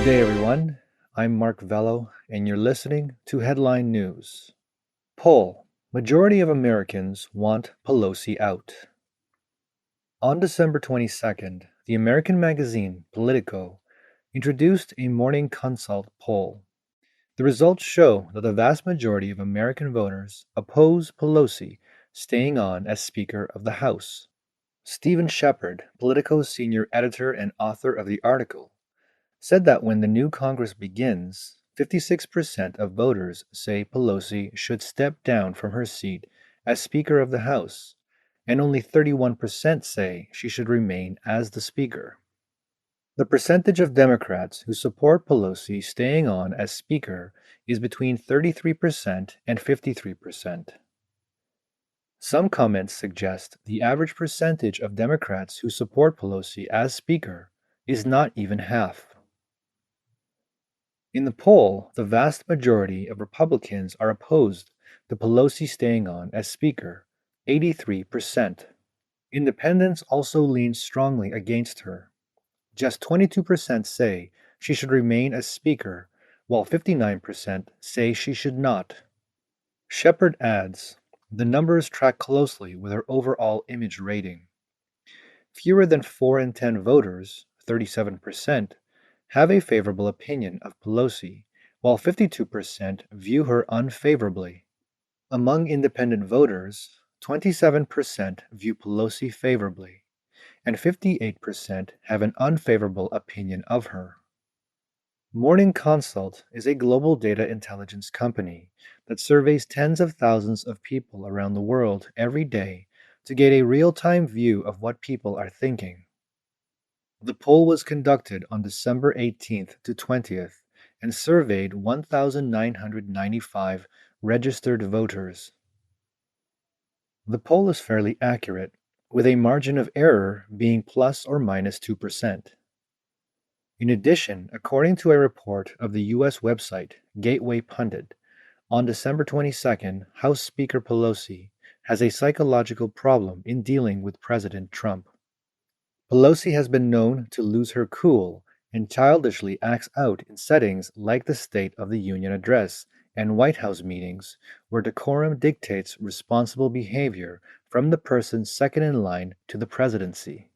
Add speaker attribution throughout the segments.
Speaker 1: day, everyone. I'm Mark Vello, and you're listening to Headline News. Poll: Majority of Americans want Pelosi out. On December 22nd, the American magazine Politico introduced a morning consult poll. The results show that the vast majority of American voters oppose Pelosi staying on as Speaker of the House. Stephen Shepard, Politico's senior editor and author of the article, said that when the new Congress begins, 56% of voters say Pelosi should step down from her seat as Speaker of the House, and only 31% say she should remain as the Speaker. The percentage of Democrats who support Pelosi staying on as Speaker is between 33% and 53%. Some comments suggest the average percentage of Democrats who support Pelosi as Speaker is not even half. In the poll, the vast majority of Republicans are opposed to Pelosi staying on as Speaker, 83%. Independents also lean strongly against her. Just 22% say she should remain as Speaker, while 59% say she should not. Shepard adds, the numbers track closely with her overall image rating. Fewer than 4 in 10 voters, 37%, have a favorable opinion of Pelosi, while 52% view her unfavorably. Among independent voters, 27% view Pelosi favorably, and 58% have an unfavorable opinion of her. Morning Consult is a global data intelligence company that surveys tens of thousands of people around the world every day to get a real-time view of what people are thinking. The poll was conducted on December 18th to 20th and surveyed 1,995 registered voters. The poll is fairly accurate, with a margin of error being plus or minus 2%. In addition, according to a report of the U.S. website Gateway Pundit, on December 22nd, House Speaker Pelosi has a psychological problem in dealing with President Trump. Pelosi has been known to lose her cool and childishly acts out in settings like the State of the Union address and White House meetings, where decorum dictates responsible behavior from the person second in line to the presidency.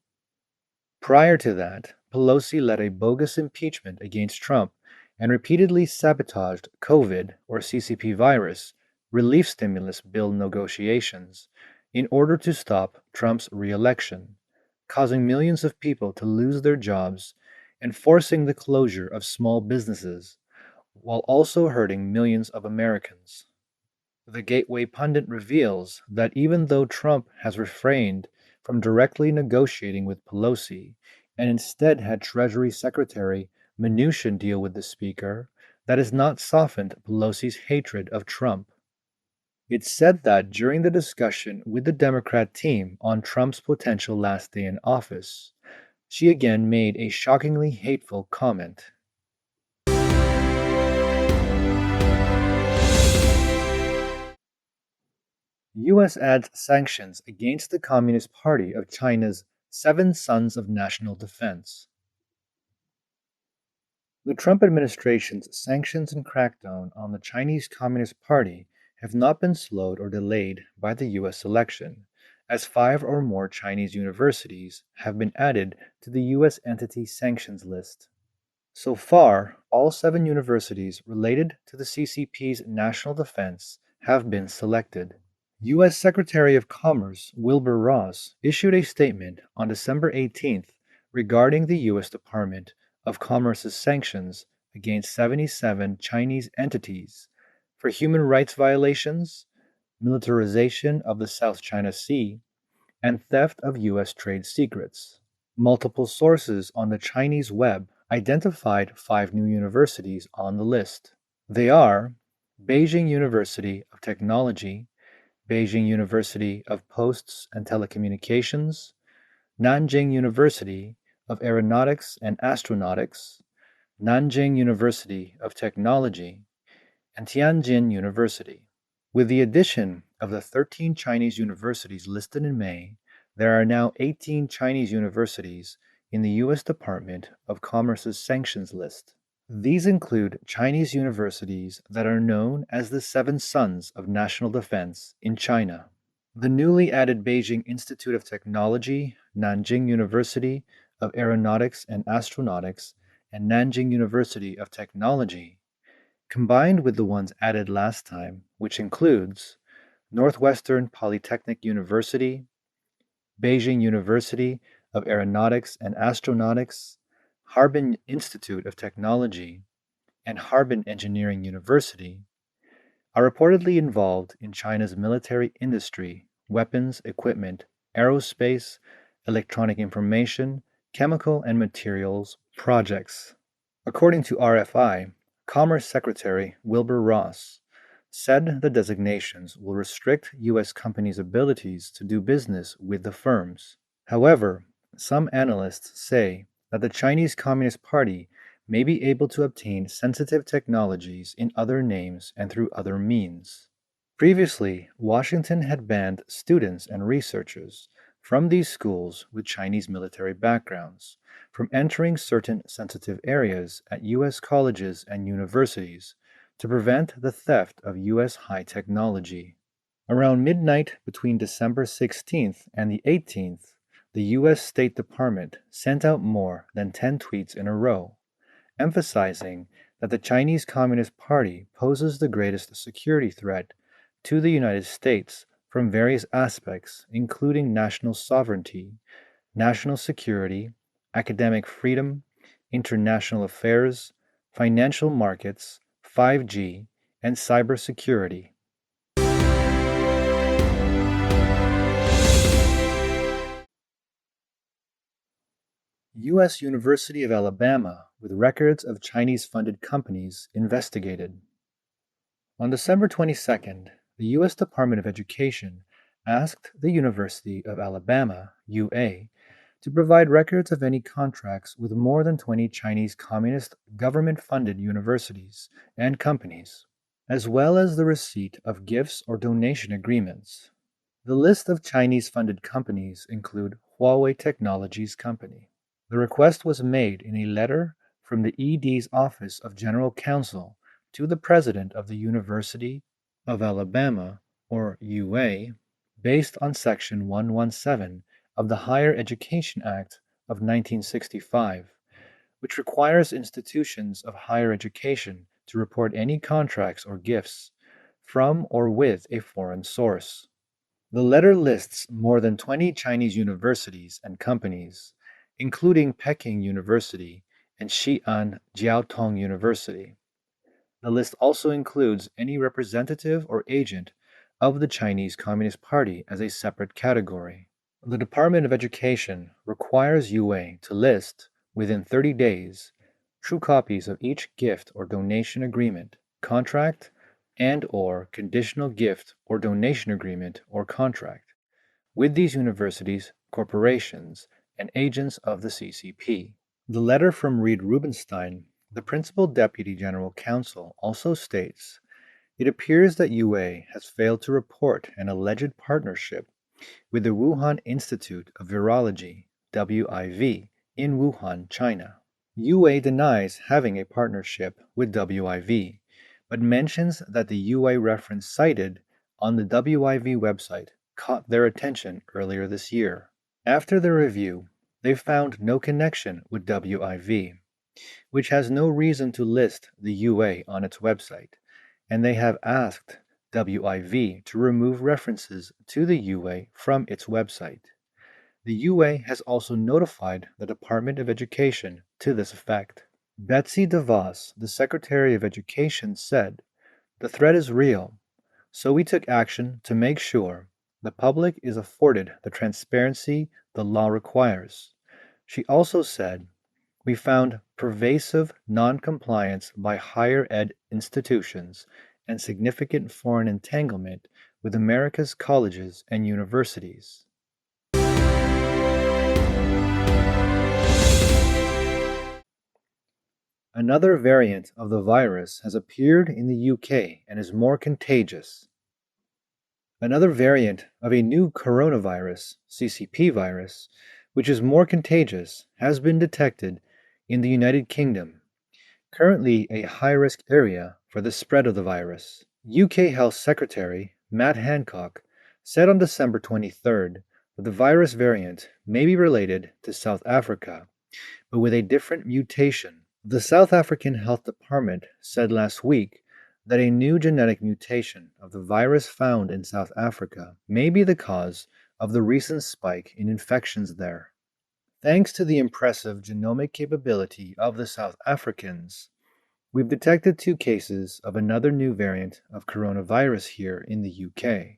Speaker 1: Prior to that, Pelosi led a bogus impeachment against Trump and repeatedly sabotaged COVID or CCP virus relief stimulus bill negotiations in order to stop Trump's re-election, causing millions of people to lose their jobs and forcing the closure of small businesses, while also hurting millions of Americans. The Gateway Pundit reveals that even though Trump has refrained from directly negotiating with Pelosi and instead had Treasury Secretary Mnuchin deal with the Speaker, that has not softened Pelosi's hatred of Trump. It's said that during the discussion with the Democrat team on Trump's potential last day in office, she again made a shockingly hateful comment. U.S. adds sanctions against the Communist Party of China's 7 Sons of National Defense. The Trump administration's sanctions and crackdown on the Chinese Communist Party have not been slowed or delayed by the U.S. election, as 5 or more Chinese universities have been added to the U.S. entity sanctions list. So far, all 7 universities related to the CCP's national defense have been selected. U.S. Secretary of Commerce Wilbur Ross issued a statement on December 18th regarding the U.S. Department of Commerce's sanctions against 77 Chinese entities for human rights violations, militarization of the South China Sea, and theft of U.S. trade secrets. Multiple sources on the Chinese web identified 5 new universities on the list. They are Beijing University of Technology, Beijing University of Posts and Telecommunications, Nanjing University of Aeronautics and Astronautics, Nanjing University of Technology, and Tianjin University. With the addition of the 13 Chinese universities listed in May, there are now 18 Chinese universities in the U.S. Department of Commerce's sanctions list. These include Chinese universities that are known as the Seven Sons of National Defense in China. The newly added Beijing Institute of Technology, Nanjing University of Aeronautics and Astronautics, and Nanjing University of Technology, combined with the ones added last time, which includes Northwestern Polytechnic University, Beijing University of Aeronautics and Astronautics, Harbin Institute of Technology, and Harbin Engineering University, are reportedly involved in China's military industry, weapons, equipment, aerospace, electronic information, chemical and materials projects. According to RFI, Commerce Secretary Wilbur Ross said the designations will restrict U.S. companies' abilities to do business with the firms. However, some analysts say that the Chinese Communist Party may be able to obtain sensitive technologies in other names and through other means. Previously, Washington had banned students and researchers from these schools with Chinese military backgrounds from entering certain sensitive areas at U.S. colleges and universities to prevent the theft of U.S. high technology. Around midnight between December 16th and the 18th, the U.S. State Department sent out more than 10 tweets in a row, emphasizing that the Chinese Communist Party poses the greatest security threat to the United States from various aspects, including national sovereignty, national security, academic freedom, international affairs, financial markets, 5G, and cybersecurity. U.S. University of Alabama with records of Chinese-funded companies investigated. On December 22nd, the U.S. Department of Education asked the University of Alabama, UA, to provide records of any contracts with more than 20 Chinese Communist government-funded universities and companies, as well as the receipt of gifts or donation agreements. The list of Chinese-funded companies include Huawei Technologies Company. The request was made in a letter from the ED's Office of General Counsel to the President of the University of Alabama, or UA, based on Section 117 of the Higher Education Act of 1965, which requires institutions of higher education to report any contracts or gifts from or with a foreign source. The letter lists more than 20 Chinese universities and companies, including Peking University and Xi'an Jiaotong University. The list also includes any representative or agent of the Chinese Communist Party as a separate category. The Department of Education requires UA to list, within 30 days, true copies of each gift or donation agreement, contract, and/or conditional gift or donation agreement or contract with these universities, corporations, and agents of the CCP. The letter from Reed Rubenstein, the Principal Deputy General Counsel, also states, it appears that UA has failed to report an alleged partnership with the Wuhan Institute of Virology, WIV, in Wuhan, China. UA denies having a partnership with WIV, but mentions that the UA reference cited on the WIV website caught their attention earlier this year. After the review, they found no connection with WIV, which has no reason to list the UA on its website, and they have asked WIV to remove references to the UA from its website. The UA has also notified the Department of Education to this effect. Betsy DeVos, the Secretary of Education, said, "The threat is real, so we took action to make sure the public is afforded the transparency the law requires." She also said, "We found pervasive non-compliance by higher ed institutions and significant foreign entanglement with America's colleges and universities." Another variant of the virus has appeared in the UK and is more contagious. Another variant of a new coronavirus, CCP virus, which is more contagious, has been detected in the United Kingdom, currently a high-risk area for the spread of the virus. UK Health Secretary Matt Hancock said on December 23rd that the virus variant may be related to South Africa, but with a different mutation. The South African Health Department said last week that a new genetic mutation of the virus found in South Africa may be the cause of the recent spike in infections there. Thanks to the impressive genomic capability of the South Africans, we've detected 2 cases of another new variant of coronavirus here in the UK.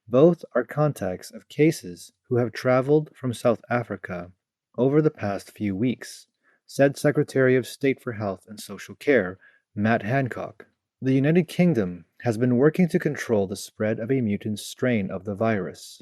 Speaker 1: Both are contacts of cases who have traveled from South Africa over the past few weeks, said Secretary of State for Health and Social Care Matt Hancock. The United Kingdom has been working to control the spread of a mutant strain of the virus.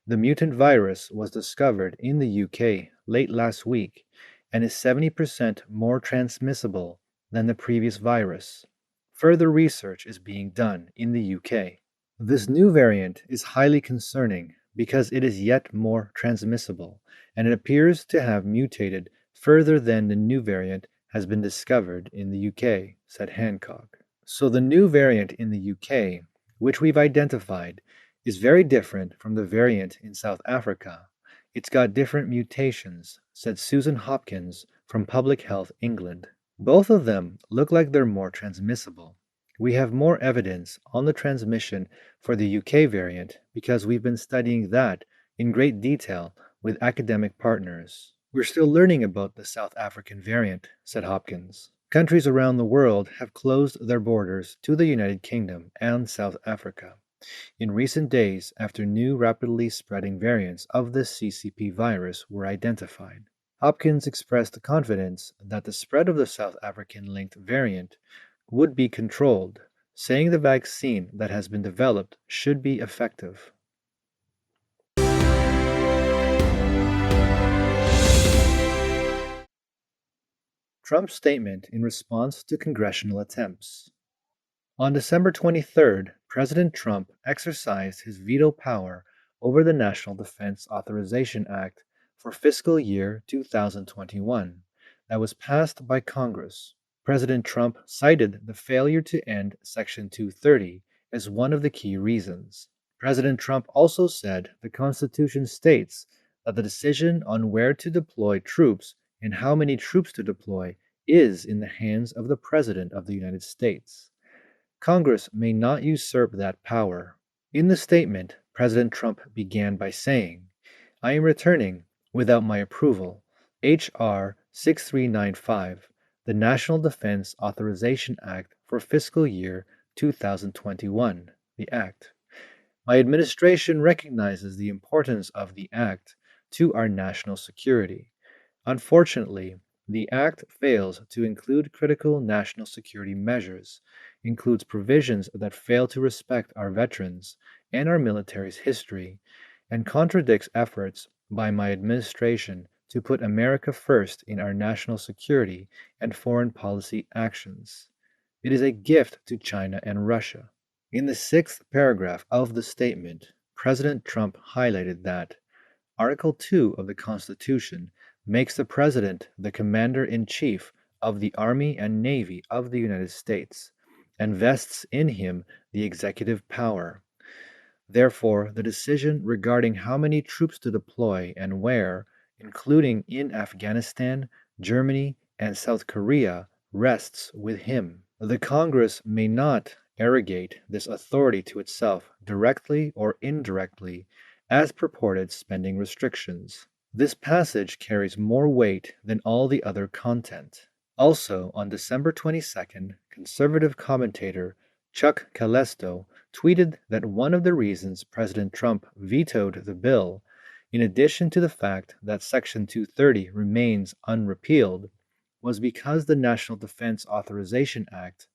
Speaker 1: The mutant virus was discovered in the UK late last week and is 70% more transmissible than the previous virus. Further research is being done in the UK. This new variant is highly concerning because it is yet more transmissible, and it appears to have mutated further than the new variant has been discovered in the UK, said Hancock. So the new variant in the UK, which we've identified, is very different from the variant in South Africa. It's got different mutations, said Susan Hopkins from Public Health England. Both of them look like they're more transmissible. We have more evidence on the transmission for the UK variant because we've been studying that in great detail with academic partners. We're still learning about the South African variant, said Hopkins. Countries around the world have closed their borders to the United Kingdom and South Africa in recent days after new rapidly spreading variants of the CCP virus were identified. Hopkins expressed confidence that the spread of the South African-linked variant would be controlled, saying the vaccine that has been developed should be effective. Trump's statement in response to congressional attempts. On December 23rd, President Trump exercised his veto power over the National Defense Authorization Act for fiscal year 2021 that was passed by Congress. President Trump cited the failure to end Section 230 as one of the key reasons. President Trump also said the Constitution states that the decision on where to deploy troops and how many troops to deploy is in the hands of the President of the United States. Congress may not usurp that power. In the statement, President Trump began by saying, I am returning, without my approval, H.R. 6395, the National Defense Authorization Act for fiscal year 2021, the Act. My administration recognizes the importance of the Act to our national security. Unfortunately, the Act fails to include critical national security measures, includes provisions that fail to respect our veterans and our military's history, and contradicts efforts by my administration to put America first in our national security and foreign policy actions. It is a gift to China and Russia. In the 6th paragraph of the statement, President Trump highlighted that Article 2 of the Constitution makes the President the Commander-in-Chief of the Army and Navy of the United States and vests in him the executive power. Therefore, the decision regarding how many troops to deploy and where, including in Afghanistan, Germany, and South Korea, rests with him. The Congress may not arrogate this authority to itself directly or indirectly as purported spending restrictions. This passage carries more weight than all the other content. Also, on December 22nd, conservative commentator Chuck Callesto tweeted that one of the reasons President Trump vetoed the bill, in addition to the fact that Section 230 remains unrepealed, was because the National Defense Authorization Act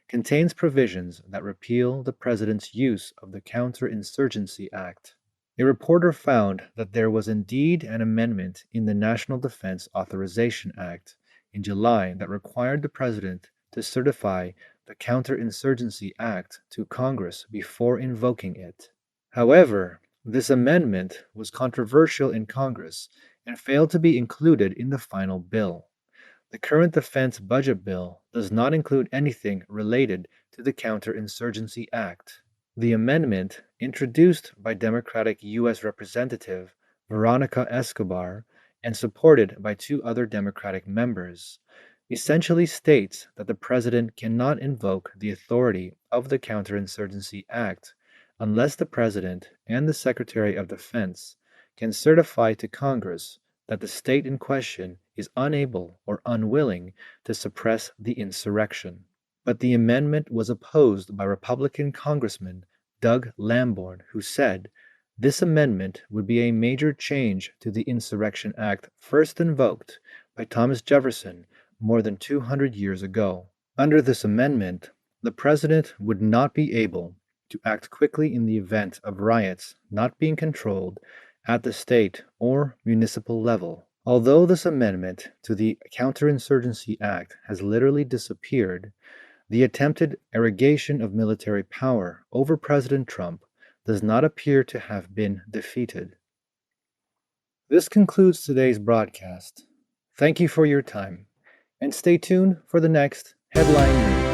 Speaker 1: contains provisions that repeal the President's use of the Counterinsurgency Act. A reporter found that there was indeed an amendment in the National Defense Authorization Act in July that required the President to certify the Counterinsurgency Act to Congress before invoking it. However, this amendment was controversial in Congress and failed to be included in the final bill. The current defense budget bill does not include anything related to the Counterinsurgency Act. The amendment, introduced by Democratic U.S. Representative Veronica Escobar and supported by two other Democratic members, essentially states that the President cannot invoke the authority of the Counterinsurgency Act unless the President and the Secretary of Defense can certify to Congress that the state in question is unable or unwilling to suppress the insurrection. But the amendment was opposed by Republican Congressman Doug Lamborn, who said this amendment would be a major change to the Insurrection Act first invoked by Thomas Jefferson more than 200 years ago. Under this amendment, the President would not be able to act quickly in the event of riots not being controlled at the state or municipal level. Although this amendment to the Counterinsurgency Act has literally disappeared, the attempted arrogation of military power over President Trump does not appear to have been defeated. This concludes today's broadcast. Thank you for your time, and stay tuned for the next Headline News.